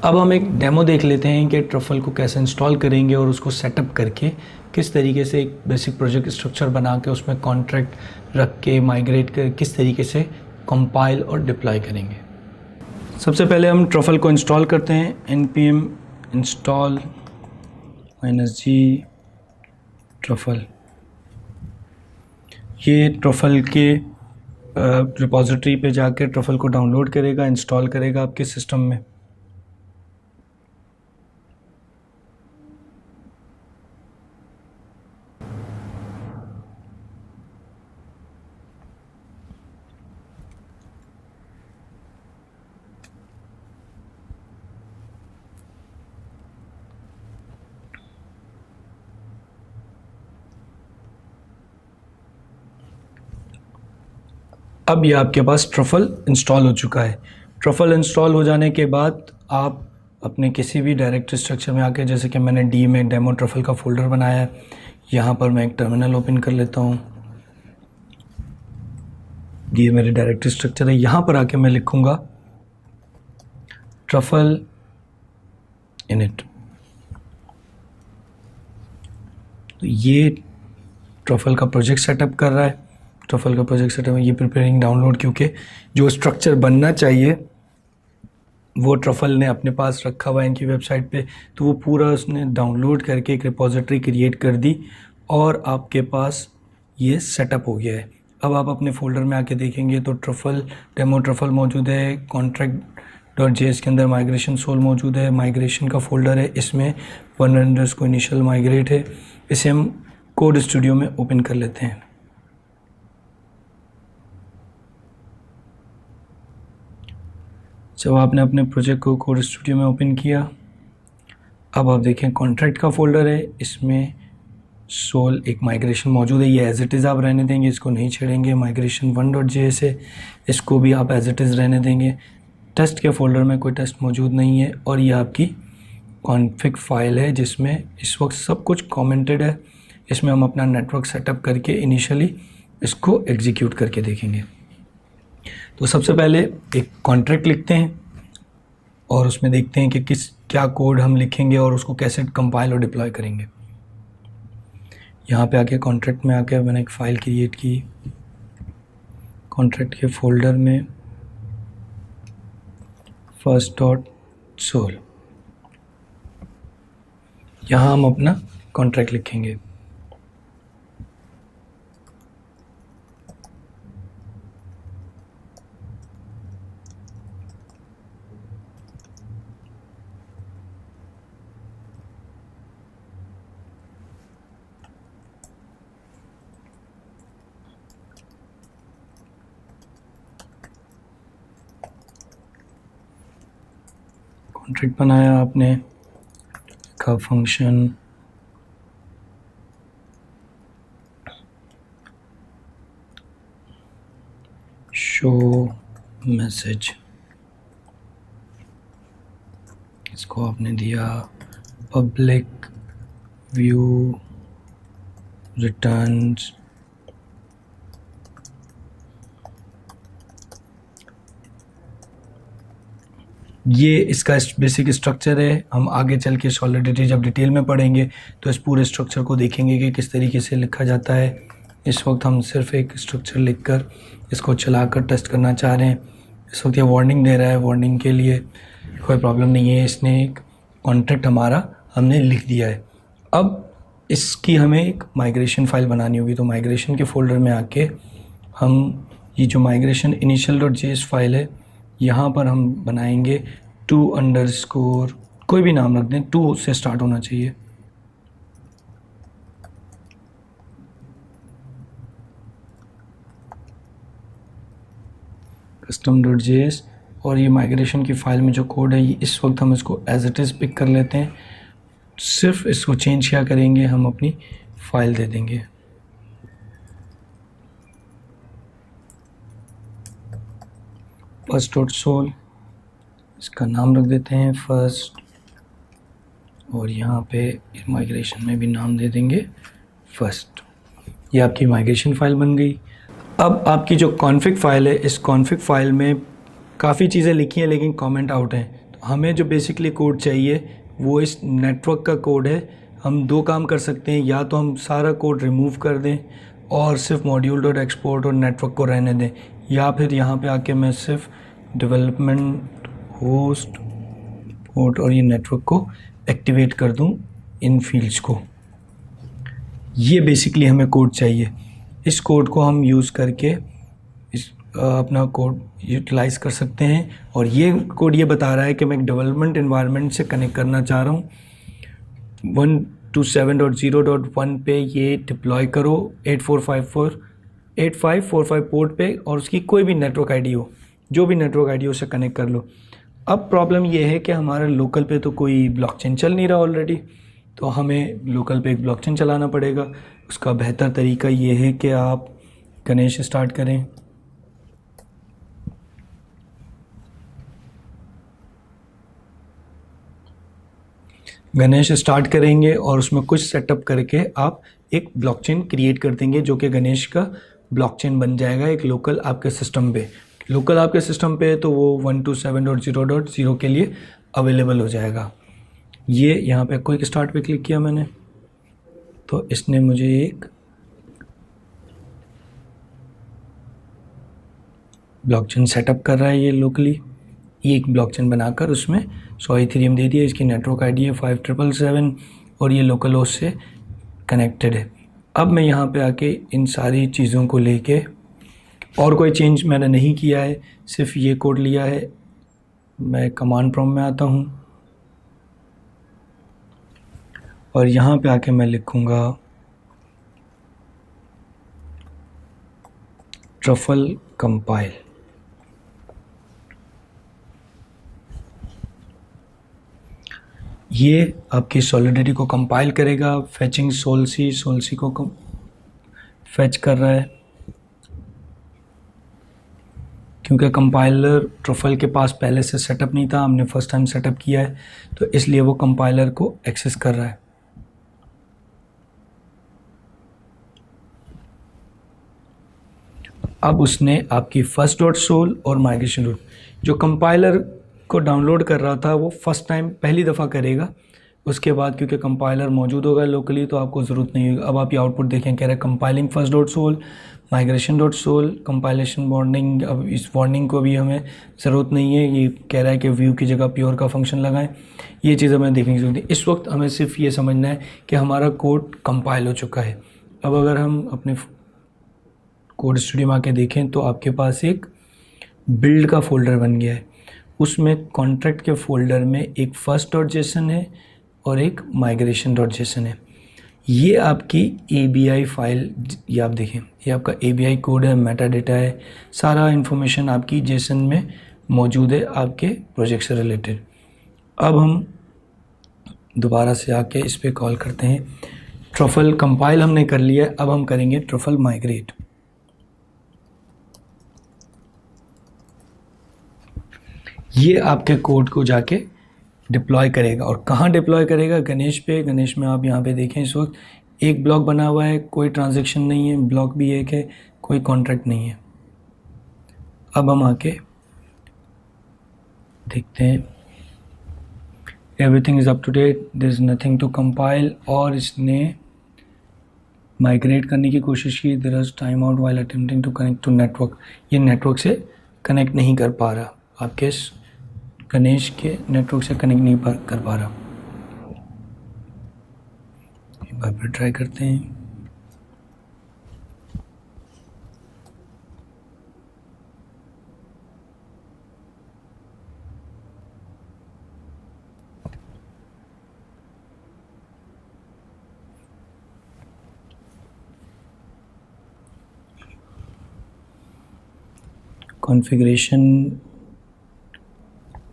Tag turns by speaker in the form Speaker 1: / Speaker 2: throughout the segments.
Speaker 1: अब हम एक डेमो देख लेते हैं कि ट्रफल को कैसे इंस्टॉल करेंगे और उसको सेटअप करके किस तरीके से एक बेसिक प्रोजेक्ट स्ट्रक्चर बना के उसमें कॉन्ट्रैक्ट रख के माइग्रेट कर किस तरीके से कंपाइल और डिप्लॉय करेंगे। सबसे पहले हम ट्रफल को इंस्टॉल करते हैं। npm install -g truffle. ये ट्रफल के रिपॉजिटरी पे जाकर ट्रफल को डाउनलोड करेगा, इंस्टॉल करेगा आपके सिस्टम में। अब ये आपके पास ट्रफल इंस्टॉल हो चुका है। ट्रफल इंस्टॉल हो जाने के बाद आप अपने किसी भी डायरेक्टरी स्ट्रक्चर में आके, जैसे कि मैंने डी में डेमो ट्रफल का फोल्डर बनाया है, यहाँ पर मैं एक टर्मिनल ओपन कर लेता हूँ। ये मेरे डायरेक्टरी स्ट्रक्चर है। यहाँ पर आके मैं लिखूँगा ट्रफल इनिट। तो ये ट्रफल का प्रोजेक्ट सेटअप कर रहा है। ट्रफल का प्रोजेक्ट सेटअप है, ये प्रिपेयरिंग डाउनलोड, क्योंकि जो स्ट्रक्चर बनना चाहिए वो ट्रफल ने अपने पास रखा हुआ है इनकी वेबसाइट पे, तो वो पूरा उसने डाउनलोड करके एक रिपॉजिटरी क्रिएट कर दी और आपके पास ये सेटअप हो गया है। अब आप अपने फोल्डर में आके देखेंगे तो ट्रफल डेमो ट्रफल मौजूद है। कॉन्ट्रैक्ट.js के अंदर माइग्रेशन सोल मौजूद है। माइग्रेशन का फोल्डर है, इसमें 100 को इनिशियल माइग्रेट है। इसे हम कोड स्टूडियो में ओपन कर लेते हैं। जब आपने अपने प्रोजेक्ट को कोड स्टूडियो में ओपन किया, अब आप देखें कॉन्ट्रैक्ट का फोल्डर है, इसमें सोल एक माइग्रेशन मौजूद है। ये एज इट इज़ आप रहने देंगे, इसको नहीं छेड़ेंगे। माइग्रेशन 1.js है, इसको भी आप एज इट इज़ रहने देंगे। टेस्ट के फोल्डर में कोई टेस्ट मौजूद नहीं है और ये आपकी कॉन्फ़िग फाइल है जिसमें इस वक्त सब कुछ कमेंटेड है। इसमें हम अपना नेटवर्क सेटअप करके इनिशियली इसको एग्जीक्यूट करके देखेंगे। तो सबसे पहले एक कॉन्ट्रैक्ट लिखते हैं और उसमें देखते हैं कि क्या कोड हम लिखेंगे और उसको कैसे कंपाइल और डिप्लॉय करेंगे। यहाँ पे आके कॉन्ट्रैक्ट में आके मैंने एक फ़ाइल क्रिएट की। कॉन्ट्रैक्ट के फोल्डर में first.sol, यहाँ हम अपना कॉन्ट्रैक्ट लिखेंगे। कॉन्ट्रैक्ट बनाया आपने का फंक्शन शो मैसेज, इसको आपने दिया पब्लिक व्यू रिटर्न्स। ये इसका बेसिक स्ट्रक्चर है। हम आगे चल के सॉलिडिटी जब डिटेल में पढ़ेंगे तो इस पूरे स्ट्रक्चर को देखेंगे कि किस तरीके से लिखा जाता है। इस वक्त हम सिर्फ एक स्ट्रक्चर लिखकर इसको चलाकर टेस्ट करना चाह रहे हैं। इस वक्त ये वार्निंग दे रहा है, वार्निंग के लिए कोई प्रॉब्लम नहीं है। इसने एक कॉन्ट्रैक्ट हमारा हमने लिख दिया है। अब इसकी हमें एक माइग्रेशन फ़ाइल बनानी होगी, तो माइग्रेशन के फोल्डर में आके हम ये जो माइग्रेशन initial.js फाइल है, यहाँ पर हम बनाएंगे to_, कोई भी नाम रख दें, 2 से स्टार्ट होना चाहिए। custom.js और ये माइग्रेशन की फ़ाइल में जो कोड है ये इस वक्त हम इसको एज इट इज़ पिक कर लेते हैं। सिर्फ इसको चेंज क्या करेंगे, हम अपनी फ़ाइल दे देंगे। first.sol, इसका नाम रख देते हैं फर्स्ट, और यहाँ पे माइग्रेशन में भी नाम दे देंगे फर्स्ट। ये आपकी माइग्रेशन फ़ाइल बन गई। अब आपकी जो कॉन्फ़िग फ़ाइल है, इस कॉन्फ़िग फ़ाइल में काफ़ी चीज़ें लिखी हैं लेकिन कमेंट आउट हैं, तो हमें जो बेसिकली कोड चाहिए वो इस नेटवर्क का कोड है। हम दो काम कर सकते हैं, या तो हम सारा कोड रिमूव कर दें और सिर्फ मॉड्यूल डॉट एक्सपोर्ट और नेटवर्क को रहने दें, या फिर यहाँ पे आके मैं सिर्फ डेवलपमेंट होस्ट पोर्ट और ये नेटवर्क को एक्टिवेट कर दूँ इन फील्ड्स को। ये बेसिकली हमें कोड चाहिए। इस कोड को हम यूज़ करके अपना कोड यूटिलाइज़ कर सकते हैं। और ये कोड ये बता रहा है कि मैं एक डेवलपमेंट इन्वायरमेंट से कनेक्ट करना चाह रहा हूँ। 127.0.1 पे ये डिप्लॉय करो 8545 पोर्ट पे, और उसकी कोई भी नेटवर्क आईडी हो, जो भी नेटवर्क आईडी हो उसे कनेक्ट कर लो। अब प्रॉब्लम ये है कि हमारे लोकल पे तो कोई ब्लॉकचेन चल नहीं रहा ऑलरेडी, तो हमें लोकल पे एक ब्लॉकचेन चलाना पड़ेगा। उसका बेहतर तरीका ये है कि आप गणेश स्टार्ट करें। गणेश स्टार्ट करेंगे और उसमें कुछ सेटअप करके आप एक ब्लॉकचेन क्रिएट कर देंगे, जो कि गणेश का ब्लॉकचेन बन जाएगा एक लोकल आपके सिस्टम पे। लोकल आपके सिस्टम पे तो वो 127.0.0 के लिए अवेलेबल हो जाएगा। ये यहाँ पे क्विक स्टार्ट पे क्लिक किया मैंने, तो इसने मुझे एक ब्लॉकचेन सेटअप कर रहा है ये लोकली। ये एक ब्लॉकचेन बनाकर उसमें 100 इथेरियम दे दिया। इसकी नेटवर्क आईडी है 5777 और ये लोकल होस्ट से कनेक्टेड है। अब मैं यहाँ पे आके इन सारी चीज़ों को लेके, और कोई चेंज मैंने नहीं किया है, सिर्फ ये कोड लिया है। मैं कमांड प्रॉम्प्ट में आता हूँ और यहाँ पे आके मैं लिखूँगा ट्रफल कंपाइल। ये आपकी सॉलिडिटी को कंपाइल करेगा। फैचिंग सोल्सी को फैच कर रहा है, क्योंकि कंपाइलर ट्रफल के पास पहले से सेटअप नहीं था, हमने फर्स्ट टाइम सेटअप किया है, तो इसलिए वो कंपाइलर को एक्सेस कर रहा है। अब उसने आपकी फर्स्ट डॉट सोल और माइग्रेशन डॉट, जो कंपाइलर को डाउनलोड कर रहा था वो फर्स्ट टाइम पहली दफ़ा करेगा। उसके बाद क्योंकि कंपाइलर मौजूद होगा लोकली तो आपको ज़रूरत नहीं होगी। अब आप ये आउटपुट देखें, कह रहे हैं compiling first dot sol, migration dot sol, compilation warning. अब इस वार्निंग को भी हमें ज़रूरत नहीं है, ये कह रहा है कि व्यू की जगह प्योर का फंक्शन लगाएं। ये चीज़ हमें देखने की ज़रूरत है। इस वक्त हमें सिर्फ ये समझना है कि हमारा कोड कंपाइल हो चुका है। अब अगर हम अपने कोड स्टूडियो में आके देखें तो आपके पास एक बिल्ड का फोल्डर बन गया है। उसमें कॉन्ट्रैक्ट के फोल्डर में एक फर्स्ट डॉट जेसन है और एक माइग्रेशन डॉट जेसन है। ये आपकी ABI फाइल, ये आप देखें, ये आपका ABI कोड है, मेटा डेटा है, सारा इन्फॉर्मेशन आपकी जेसन में मौजूद है आपके प्रोजेक्ट से रिलेटेड। अब हम दोबारा से आके इस पर कॉल करते हैं। ट्रफल कंपाइल हमने कर लिया है, अब हम करेंगे ट्रफल माइग्रेट। ये आपके कोड को जाके डिप्लॉय करेगा, और कहाँ डिप्लॉय करेगा? गणेश पे। गणेश में आप यहाँ पे देखें इस वक्त एक ब्लॉक बना हुआ है, कोई ट्रांजैक्शन नहीं है, ब्लॉक भी एक है, कोई कॉन्ट्रैक्ट नहीं है। अब हम आके देखते हैं, everything is up to date, there is nothing to compile. और इसने माइग्रेट करने की कोशिश की, there is time out while attempting to connect to network. ये नेटवर्क से कनेक्ट नहीं कर पा रहा, आपके गणेश के नेटवर्क से कनेक्ट नहीं कर पा रहा। एक बार फिर ट्राई करते हैं।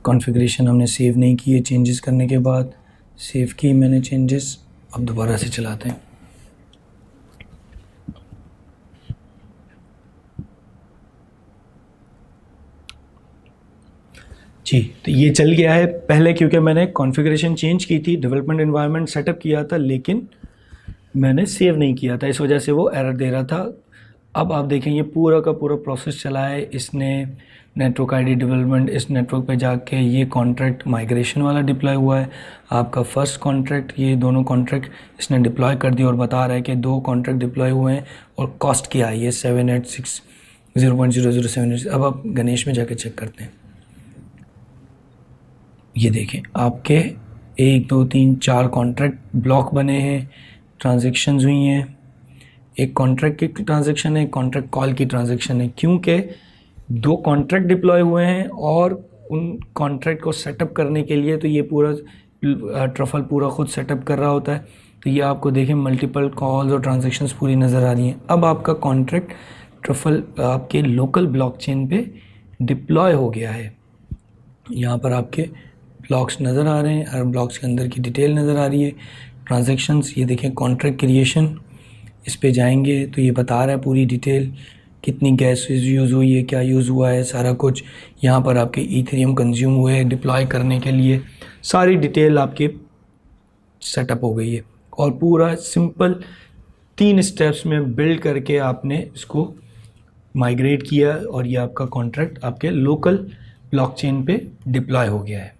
Speaker 1: कॉन्फ़िगरेशन हमने सेव नहीं किए चेंजेस करने के बाद, सेव की मैंने चेंजेस। अब दोबारा से चलाते हैं। जी, तो ये चल गया है। पहले क्योंकि मैंने कॉन्फ़िगरेशन चेंज की थी, डेवलपमेंट एनवायरनमेंट सेटअप किया था, लेकिन मैंने सेव नहीं किया था, इस वजह से वो एरर दे रहा था। अब आप देखें ये पूरा का पूरा प्रोसेस चला है, इसने नेटवर्क आईडी डेवलपमेंट, इस नेटवर्क पे जाके ये कॉन्ट्रैक्ट माइग्रेशन वाला डिप्लॉय हुआ है। आपका फर्स्ट कॉन्ट्रैक्ट, ये दोनों कॉन्ट्रैक्ट इसने डिप्लॉय कर दिया और बता रहा है कि 2 कॉन्ट्रैक्ट डिप्लॉय हुए हैं और कॉस्ट क्या आई है 786.0.0078। अब आप गणेश में जाके चेक करते हैं। ये देखें आपके 1 2 3 4 कॉन्ट्रैक्ट ब्लॉक बने हैं, ट्रांजेक्शन्स हुई हैं। एक कॉन्ट्रैक्ट की ट्रांजैक्शन है, एक कॉन्ट्रैक्ट कॉल की ट्रांजैक्शन है, क्योंकि 2 कॉन्ट्रैक्ट डिप्लॉय हुए हैं और उन कॉन्ट्रैक्ट को सेटअप करने के लिए तो ये पूरा ट्रफल पूरा खुद सेटअप कर रहा होता है। तो ये आपको देखें मल्टीपल कॉल्स और ट्रांजैक्शंस पूरी नज़र आ रही हैं। अब आपका कॉन्ट्रैक्ट ट्रफल आपके लोकल ब्लॉकचेन पे डिप्लॉय हो गया है। यहाँ पर आपके ब्लॉक्स नज़र आ रहे हैं, हर ब्लॉक्स के अंदर की डिटेल नज़र आ रही है। ट्रांजैक्शंस ये देखें, कॉन्ट्रैक्ट क्रिएशन, इस पे जाएंगे तो ये बता रहा है पूरी डिटेल, कितनी गैस यूज़ हुई है, क्या यूज़ हुआ है, सारा कुछ। यहाँ पर आपके ईथेरियम कंज्यूम हुए हैं डिप्लॉय करने के लिए, सारी डिटेल आपके सेटअप हो गई है। और पूरा सिंपल 3 स्टेप्स में बिल्ड करके आपने इसको माइग्रेट किया और ये आपका कॉन्ट्रैक्ट आपके लोकल ब्लॉकचेन पे डिप्लॉय हो गया है।